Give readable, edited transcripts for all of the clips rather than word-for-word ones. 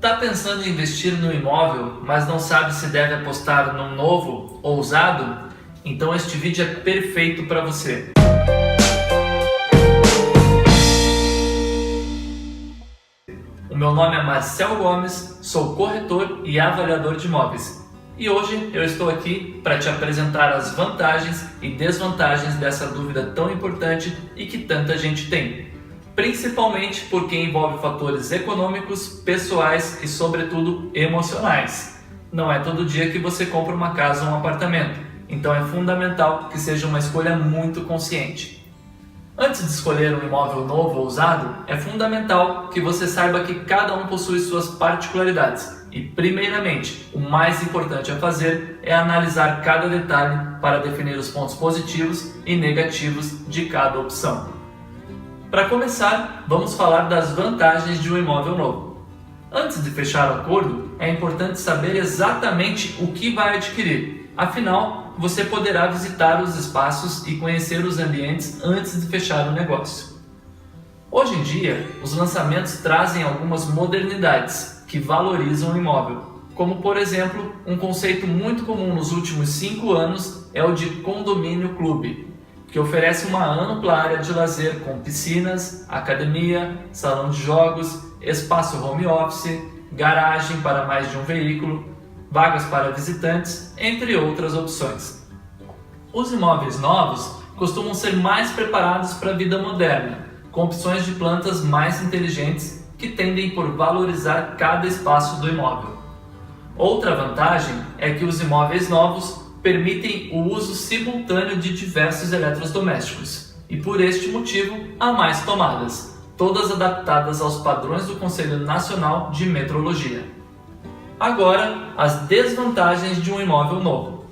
Tá pensando em investir no imóvel, mas não sabe se deve apostar num novo ou usado? Então este vídeo é perfeito para você. O meu nome é Marcel Gomes, sou corretor e avaliador de imóveis. E hoje eu estou aqui para te apresentar as vantagens e desvantagens dessa dúvida tão importante e que tanta gente tem. Principalmente porque envolve fatores econômicos, pessoais e, sobretudo, emocionais. Não é todo dia que você compra uma casa ou um apartamento, então é fundamental que seja uma escolha muito consciente. Antes de escolher um imóvel novo ou usado, é fundamental que você saiba que cada um possui suas particularidades e, primeiramente, o mais importante a fazer é analisar cada detalhe para definir os pontos positivos e negativos de cada opção. Para começar, vamos falar das vantagens de um imóvel novo. Antes de fechar o acordo, é importante saber exatamente o que vai adquirir. Afinal, você poderá visitar os espaços e conhecer os ambientes antes de fechar o negócio. Hoje em dia, os lançamentos trazem algumas modernidades que valorizam o imóvel, como por exemplo, um conceito muito comum nos últimos 5 anos é o de condomínio clube, que oferece uma ampla área de lazer com piscinas, academia, salão de jogos, espaço home office, garagem para mais de um veículo, vagas para visitantes, entre outras opções. Os imóveis novos costumam ser mais preparados para a vida moderna, com opções de plantas mais inteligentes que tendem por valorizar cada espaço do imóvel. Outra vantagem é que os imóveis novos permitem o uso simultâneo de diversos eletrodomésticos e, por este motivo, há mais tomadas, todas adaptadas aos padrões do Conselho Nacional de Metrologia. Agora, as desvantagens de um imóvel novo.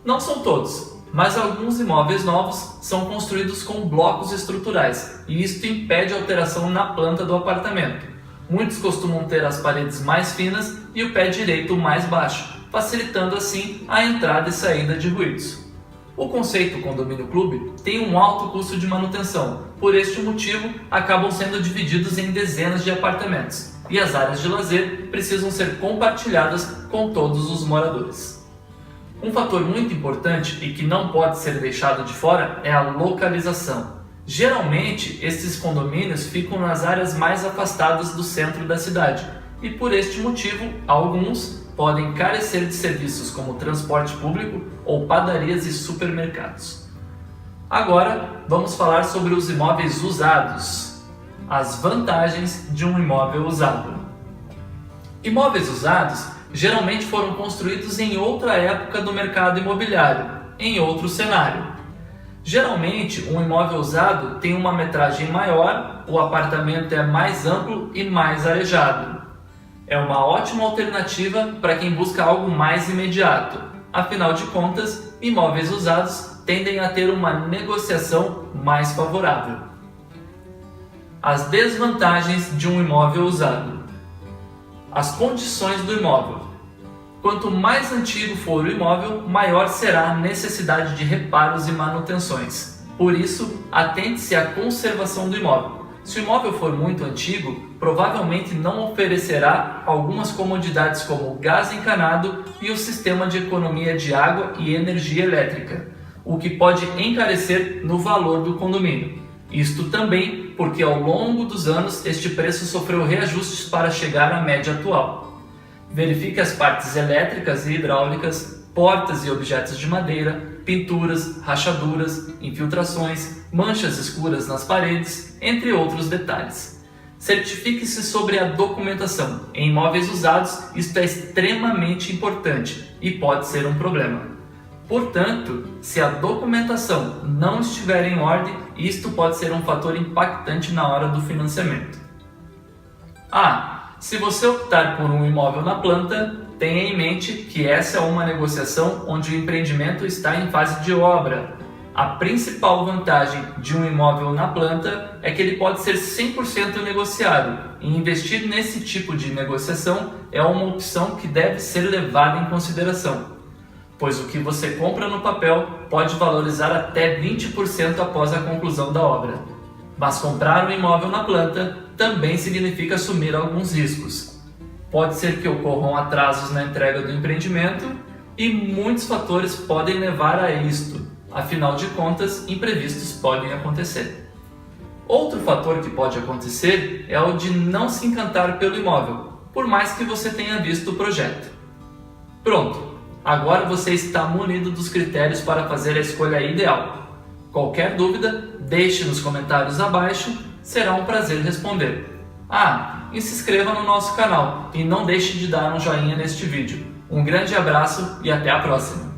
Não são todos, mas alguns imóveis novos são construídos com blocos estruturais e isto impede a alteração na planta do apartamento. Muitos costumam ter as paredes mais finas e o pé direito mais baixo, facilitando assim a entrada e saída de ruídos. O conceito condomínio clube tem um alto custo de manutenção, por este motivo acabam sendo divididos em dezenas de apartamentos e as áreas de lazer precisam ser compartilhadas com todos os moradores. Um fator muito importante e que não pode ser deixado de fora é a localização. Geralmente, esses condomínios ficam nas áreas mais afastadas do centro da cidade e por este motivo, alguns podem carecer de serviços como transporte público ou padarias e supermercados. Agora, vamos falar sobre os imóveis usados. As vantagens de um imóvel usado. Imóveis usados geralmente foram construídos em outra época do mercado imobiliário, em outro cenário. Geralmente, um imóvel usado tem uma metragem maior, o apartamento é mais amplo e mais arejado. É uma ótima alternativa para quem busca algo mais imediato. Afinal de contas, imóveis usados tendem a ter uma negociação mais favorável. As desvantagens de um imóvel usado. As condições do imóvel. Quanto mais antigo for o imóvel, maior será a necessidade de reparos e manutenções. Por isso, atente-se à conservação do imóvel. Se o imóvel for muito antigo, provavelmente não oferecerá algumas comodidades como gás encanado e o sistema de economia de água e energia elétrica, o que pode encarecer no valor do condomínio. Isto também porque ao longo dos anos este preço sofreu reajustes para chegar à média atual. Verifique as partes elétricas e hidráulicas, portas e objetos de madeira, pinturas, rachaduras, infiltrações, manchas escuras nas paredes, entre outros detalhes. Certifique-se sobre a documentação. Em imóveis usados, isto é extremamente importante e pode ser um problema. Portanto, se a documentação não estiver em ordem, isto pode ser um fator impactante na hora do financiamento. Se você optar por um imóvel na planta, tenha em mente que essa é uma negociação onde o empreendimento está em fase de obra. A principal vantagem de um imóvel na planta é que ele pode ser 100% negociado, e investir nesse tipo de negociação é uma opção que deve ser levada em consideração, pois o que você compra no papel pode valorizar até 20% após a conclusão da obra. Mas comprar um imóvel na planta também significa assumir alguns riscos. Pode ser que ocorram atrasos na entrega do empreendimento e muitos fatores podem levar a isto. Afinal de contas, imprevistos podem acontecer. Outro fator que pode acontecer é o de não se encantar pelo imóvel, por mais que você tenha visto o projeto. Pronto, agora você está munido dos critérios para fazer a escolha ideal. Qualquer dúvida, deixe nos comentários abaixo, será um prazer responder. E se inscreva no nosso canal e não deixe de dar um joinha neste vídeo. Um grande abraço e até a próxima!